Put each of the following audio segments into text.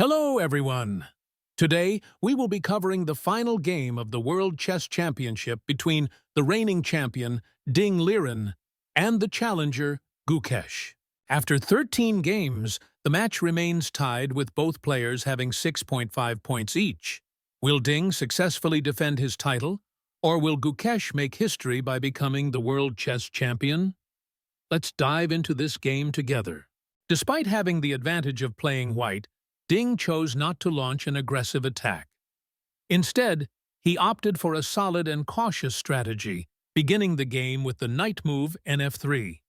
Hello, everyone! Today, we will be covering the final game of the World Chess Championship between the reigning champion, Ding Liren, and the challenger, Gukesh. After 13 games, the match remains tied with both players having 6.5 points each. Will Ding successfully defend his title, or will Gukesh make history by becoming the World Chess Champion? Let's dive into this game together. Despite having the advantage of playing white, Ding chose not to launch an aggressive attack. Instead, he opted for a solid and cautious strategy, beginning the game with the knight move nf3.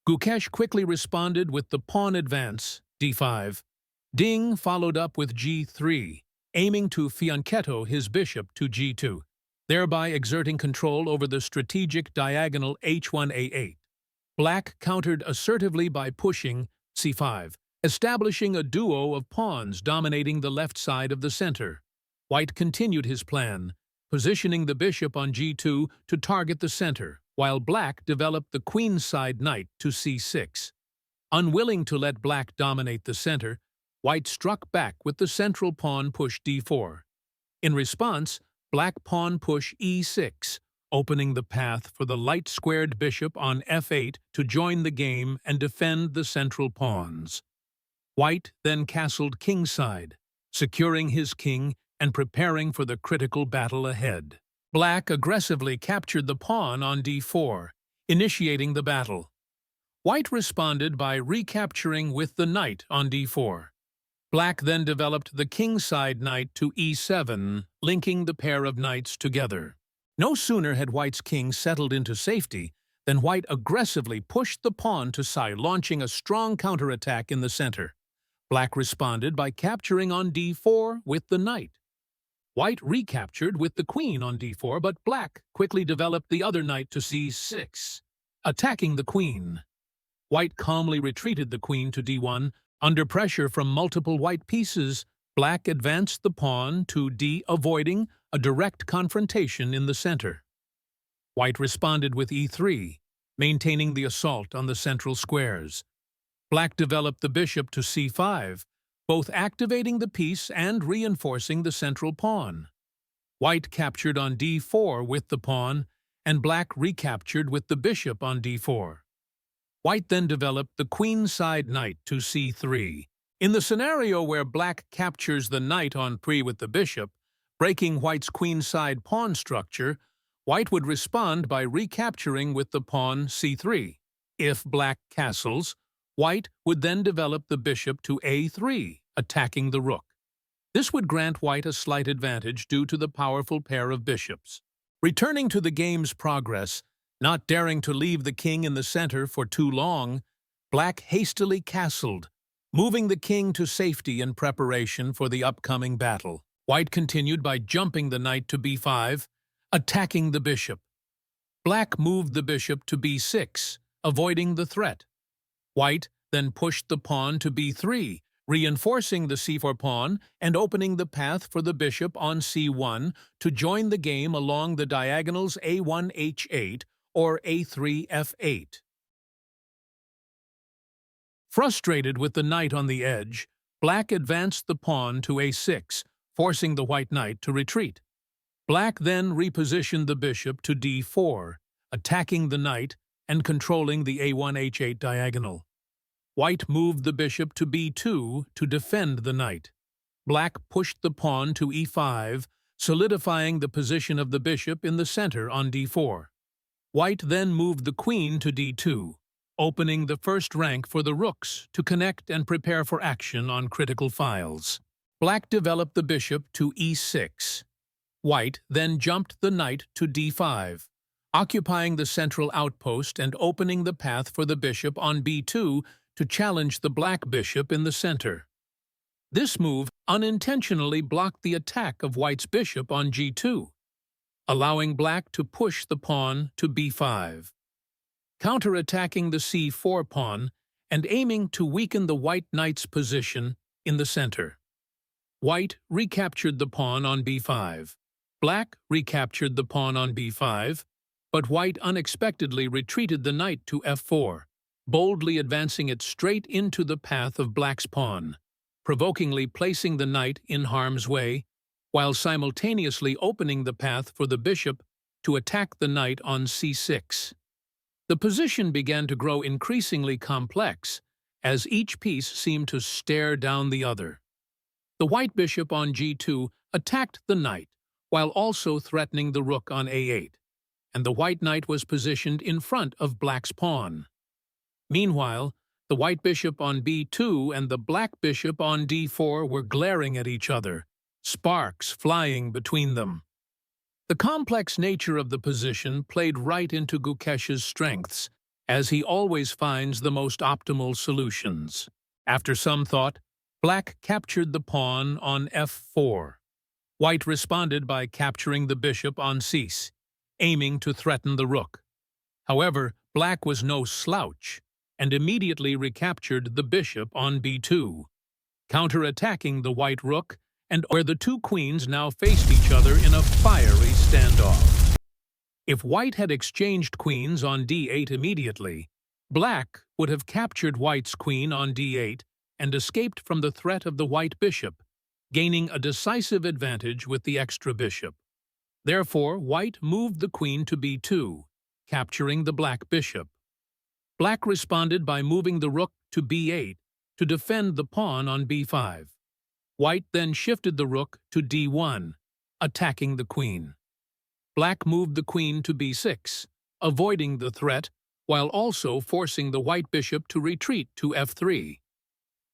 Gukesh quickly responded with the pawn advance, d5. Ding followed up with g3, aiming to fianchetto his bishop to g2, thereby exerting control over the strategic diagonal h1a8. Black countered assertively by pushing c5, establishing a duo of pawns dominating the left side of the center. White continued his plan, positioning the bishop on g2 to target the center, while Black developed the queenside knight to c6. Unwilling to let Black dominate the center, White struck back with the central pawn push d4. In response, Black pawn push e6, opening the path for the light-squared bishop on f8 to join the game and defend the central pawns. White then castled kingside, securing his king and preparing for the critical battle ahead. Black aggressively captured the pawn on d4, initiating the battle. White responded by recapturing with the knight on d4. Black then developed the kingside knight to e7, linking the pair of knights together. No sooner had White's king settled into safety than White aggressively pushed the pawn to side, launching a strong counterattack in the center. Black responded by capturing on d4 with the knight. White recaptured with the queen on d4, but Black quickly developed the other knight to c6, attacking the queen. White calmly retreated the queen to d1. Under pressure from multiple white pieces, Black advanced the pawn to d, avoiding a direct confrontation in the center. White responded with e3, maintaining the assault on the central squares. Black developed the bishop to c5, both activating the piece and reinforcing the central pawn. White captured on d4 with the pawn, and Black recaptured with the bishop on d4. White then developed the queenside knight to c3. In the scenario where Black captures the knight on pre with the bishop, breaking White's queenside pawn structure, White would respond by recapturing with the pawn c3. If Black castles, White would then develop the bishop to a3, attacking the rook. This would grant White a slight advantage due to the powerful pair of bishops. Returning to the game's progress, not daring to leave the king in the center for too long, Black hastily castled, moving the king to safety in preparation for the upcoming battle. White continued by jumping the knight to b5, attacking the bishop. Black moved the bishop to b6, avoiding the threat. White then pushed the pawn to b3, reinforcing the c4 pawn and opening the path for the bishop on c1 to join the game along the diagonals a1 h8 or a3 f8. Frustrated with the knight on the edge, Black advanced the pawn to a6, forcing the white knight to retreat. Black then repositioned the bishop to d4, attacking the knight and controlling the a1 h8 diagonal. White moved the bishop to b2 to defend the knight. Black pushed the pawn to e5, solidifying the position of the bishop in the center on d4. White then moved the queen to d2, opening the first rank for the rooks to connect and prepare for action on critical files. Black developed the bishop to e6. White then jumped the knight to d5, occupying the central outpost and opening the path for the bishop on b2 to challenge the Black bishop in the center. This move unintentionally blocked the attack of White's bishop on g2, allowing Black to push the pawn to b5, counterattacking the c4 pawn and aiming to weaken the white knight's position in the center. White recaptured the pawn on b5. Black recaptured the pawn on b5, but White unexpectedly retreated the knight to f4, boldly advancing it straight into the path of Black's pawn. provokingly placing the knight in harm's way, while simultaneously opening the path for the bishop to attack the knight on c6. The position began to grow increasingly complex, as each piece seemed to stare down the other. The white bishop on g2 attacked the knight, while also threatening the rook on a8, and the white knight was positioned in front of black's pawn. Meanwhile, the white bishop on b2 and the black bishop on d4 were glaring at each other, sparks flying between them. The complex nature of the position played right into Gukesh's strengths, as he always finds the most optimal solutions. After some thought, black captured the pawn on f4. White responded by capturing the bishop on c6, aiming to threaten the rook. However, black was no slouch, and immediately recaptured the bishop on b2, counter-attacking the white rook, and where the two queens now faced each other in a fiery standoff. If white had exchanged queens on d8 immediately, black would have captured white's queen on d8 and escaped from the threat of the white bishop, gaining a decisive advantage with the extra bishop. Therefore, white moved the queen to b2, capturing the black bishop. Black responded by moving the rook to b8 to defend the pawn on b5. White then shifted the rook to d1, attacking the queen. Black moved the queen to b6, avoiding the threat, while also forcing the white bishop to retreat to f3.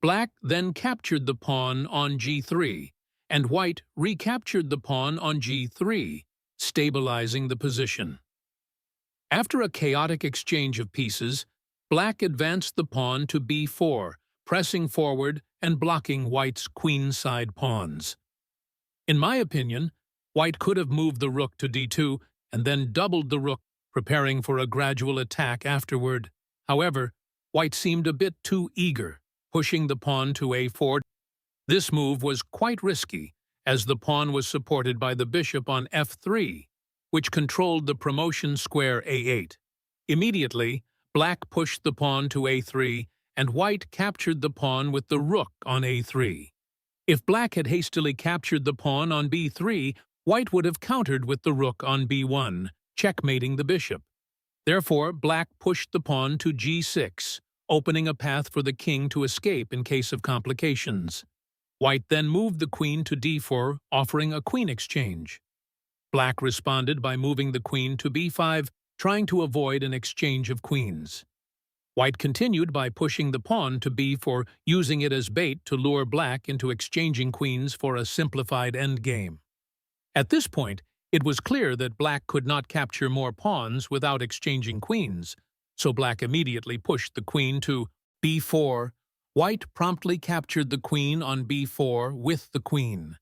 Black then captured the pawn on g3, and white recaptured the pawn on g3, stabilizing the position. After a chaotic exchange of pieces, black advanced the pawn to b4, pressing forward and blocking white's queenside pawns. In my opinion, white could have moved the rook to d2 and then doubled the rook, preparing for a gradual attack afterward. However, white seemed a bit too eager, pushing the pawn to a4. This move was quite risky, as the pawn was supported by the bishop on f3, which controlled the promotion square a8. Immediately, black pushed the pawn to a3, and white captured the pawn with the rook on a3. If black had hastily captured the pawn on b3, white would have countered with the rook on b1, checkmating the bishop. Therefore, black pushed the pawn to g6, opening a path for the king to escape in case of complications. White then moved the queen to d4, offering a queen exchange. Black responded by moving the queen to b5, trying to avoid an exchange of queens. White continued by pushing the pawn to b4, using it as bait to lure black into exchanging queens for a simplified endgame. At this point, it was clear that black could not capture more pawns without exchanging queens, so black immediately pushed the queen to b4. White promptly captured the queen on b4 with the queen.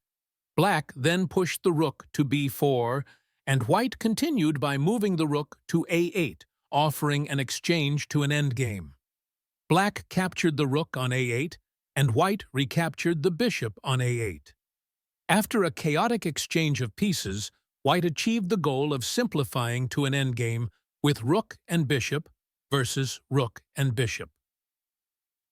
Black then pushed the rook to b4, and white continued by moving the rook to a8, offering an exchange to an endgame. Black captured the rook on a8, and white recaptured the bishop on a8. After a chaotic exchange of pieces, white achieved the goal of simplifying to an endgame with rook and bishop versus rook and bishop.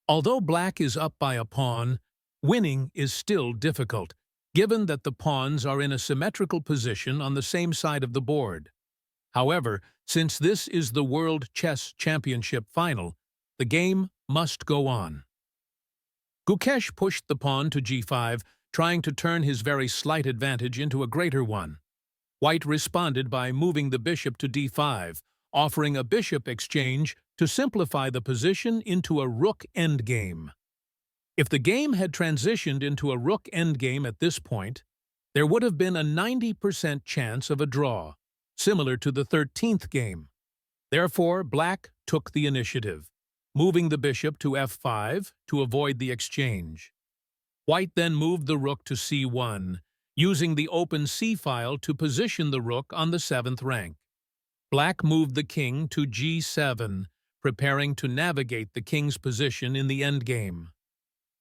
Although black is up by a pawn, winning is still difficult, given that the pawns are in a symmetrical position on the same side of the board. However, since this is the World Chess Championship final, the game must go on. Gukesh pushed the pawn to g5, trying to turn his very slight advantage into a greater one. White responded by moving the bishop to d5, offering a bishop exchange to simplify the position into a rook endgame. If the game had transitioned into a rook endgame at this point, there would have been a 90% chance of a draw, similar to the 13th game. Therefore, black took the initiative, moving the bishop to f5 to avoid the exchange. White then moved the rook to c1, using the open c-file to position the rook on the 7th rank. Black moved the king to g7, preparing to navigate the king's position in the endgame.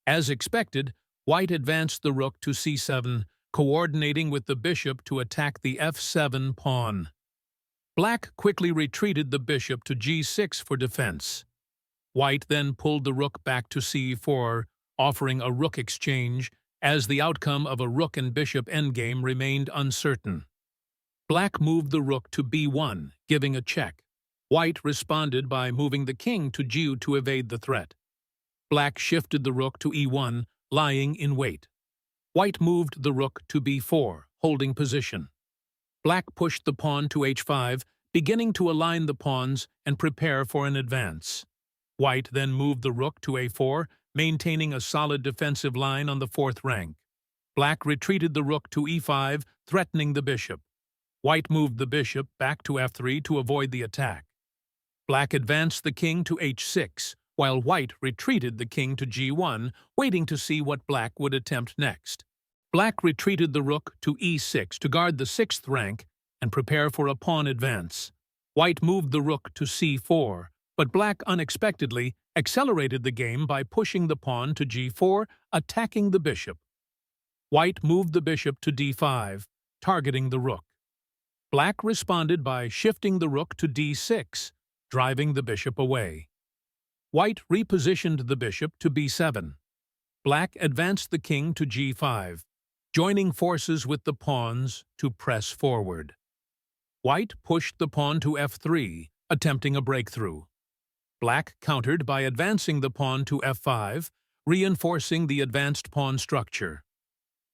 As expected, white advanced the rook to c7, coordinating with the bishop to attack the f7 pawn. Black quickly retreated the bishop to g6 for defense. White then pulled the rook back to c4, offering a rook exchange, as the outcome of a rook and bishop endgame remained uncertain. Black moved the rook to b1, giving a check. White responded by moving the king to g2 to evade the threat. Black shifted the rook to e1, lying in wait. White moved the rook to b4, holding position. Black pushed the pawn to h5, beginning to align the pawns and prepare for an advance. White then moved the rook to a4, maintaining a solid defensive line on the fourth rank. Black retreated the rook to e5, threatening the bishop. White moved the bishop back to f3 to avoid the attack. Black advanced the king to h6, while White retreated the king to g1, waiting to see what Black would attempt next. Black retreated the rook to e6 to guard the sixth rank and prepare for a pawn advance. White moved the rook to c4, but Black unexpectedly accelerated the game by pushing the pawn to g4, attacking the bishop. White moved the bishop to d5, targeting the rook. Black responded by shifting the rook to d6, driving the bishop away. White repositioned the bishop to b7. Black advanced the king to g5, joining forces with the pawns to press forward. White pushed the pawn to f3, attempting a breakthrough. Black countered by advancing the pawn to f5, reinforcing the advanced pawn structure.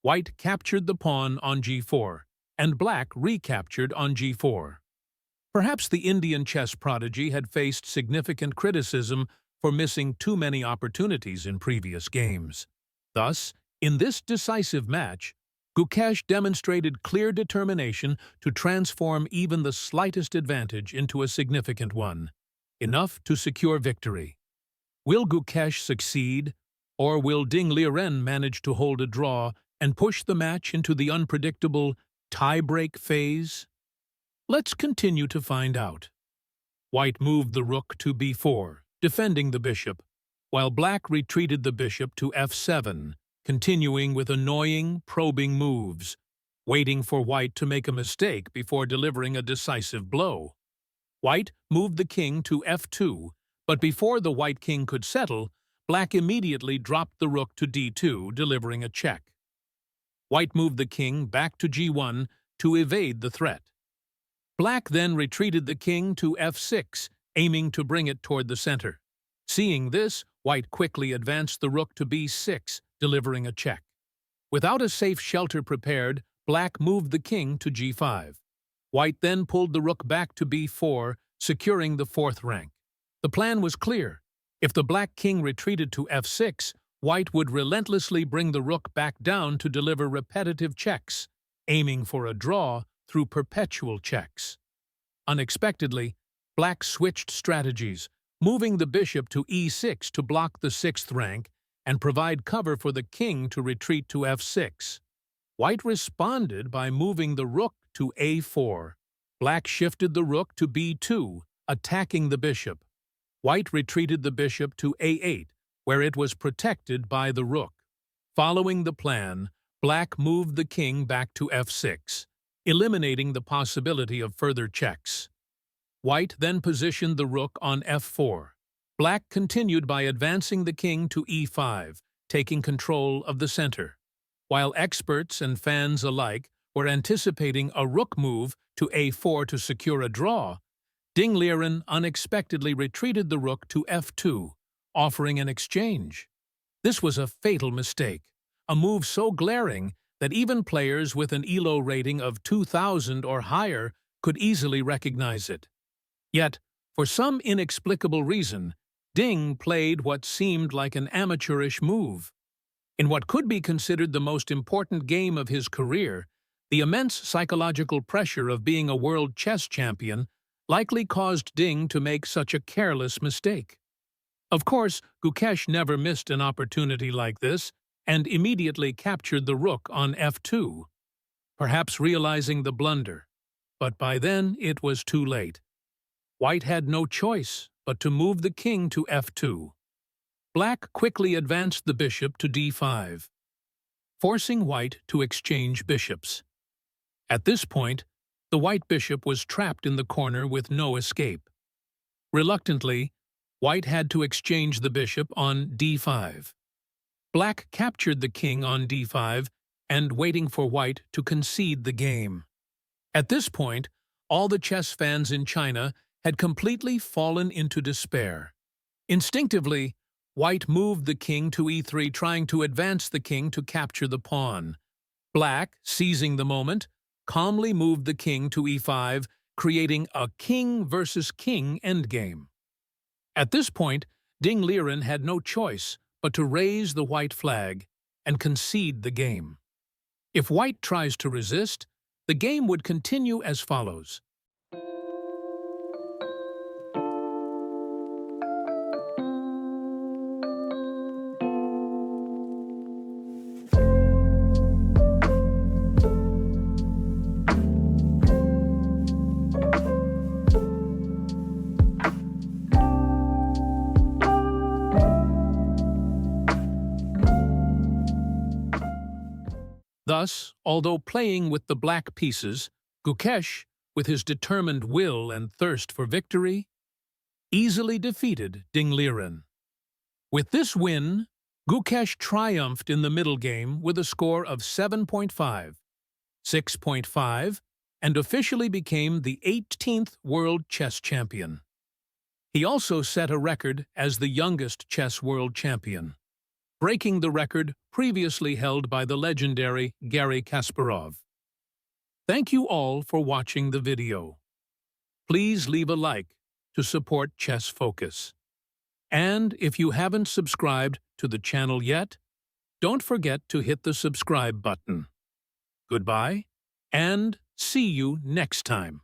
White captured the pawn on g4, and Black recaptured on g4. Perhaps the Indian chess prodigy had faced significant criticism for missing too many opportunities in previous games. Thus, in this decisive match, Gukesh demonstrated clear determination to transform even the slightest advantage into a significant one, enough to secure victory. Will Gukesh succeed, or will Ding Liren manage to hold a draw and push the match into the unpredictable tie-break phase? Let's continue to find out. White moved the rook to b4, defending the bishop, while Black retreated the bishop to f7, continuing with annoying, probing moves, waiting for White to make a mistake before delivering a decisive blow. White moved the king to f2, but before the White king could settle, Black immediately dropped the rook to d2, delivering a check. White moved the king back to g1 to evade the threat. Black then retreated the king to f6, aiming to bring it toward the center. Seeing this, White quickly advanced the rook to b6, delivering a check. Without a safe shelter prepared, Black moved the king to g5. White then pulled the rook back to b4, securing the fourth rank. The plan was clear. If the Black king retreated to f6, White would relentlessly bring the rook back down to deliver repetitive checks, aiming for a draw through perpetual checks. Unexpectedly, Black switched strategies, moving the bishop to e6 to block the sixth rank and provide cover for the king to retreat to f6. White responded by moving the rook to a4. Black shifted the rook to b2, attacking the bishop. White retreated the bishop to a8, where it was protected by the rook. Following the plan, Black moved the king back to f6, eliminating the possibility of further checks. White then positioned the rook on f4. Black continued by advancing the king to e5, taking control of the center. While experts and fans alike were anticipating a rook move to a4 to secure a draw, Ding Liren unexpectedly retreated the rook to f2, offering an exchange. This was a fatal mistake, a move so glaring that even players with an ELO rating of 2,000 or higher could easily recognize it. Yet, for some inexplicable reason, Ding played what seemed like an amateurish move. In what could be considered the most important game of his career, the immense psychological pressure of being a world chess champion likely caused Ding to make such a careless mistake. Of course, Gukesh never missed an opportunity like this and immediately captured the rook on f2, perhaps realizing the blunder. But by then it was too late. White had no choice but to move the king to f2. Black quickly advanced the bishop to d5, forcing White to exchange bishops. At this point, the White bishop was trapped in the corner with no escape. Reluctantly, White had to exchange the bishop on d5. Black captured the king on d5 and waiting for white to concede the game. At this point, all the chess fans in China had completely fallen into despair. Instinctively, white moved the king to e3, trying to advance the king to capture the pawn. Black, seizing the moment, calmly moved the king to e5, creating a king versus king endgame. At this point, Ding Liren had no choice but to raise the white flag and concede the game. If white tries to resist, the game would continue as follows. Thus, although playing with the black pieces, Gukesh, with his determined will and thirst for victory, easily defeated Ding Liren. With this win, Gukesh triumphed in the middle game with a score of 7.5, 6.5, and officially became the 18th world chess champion. He also set a record as the youngest chess world champion, breaking the record previously held by the legendary Garry Kasparov. Thank you all for watching the video. Please leave a like to support Chess Focus. And if you haven't subscribed to the channel yet, don't forget to hit the subscribe button. Goodbye, and see you next time.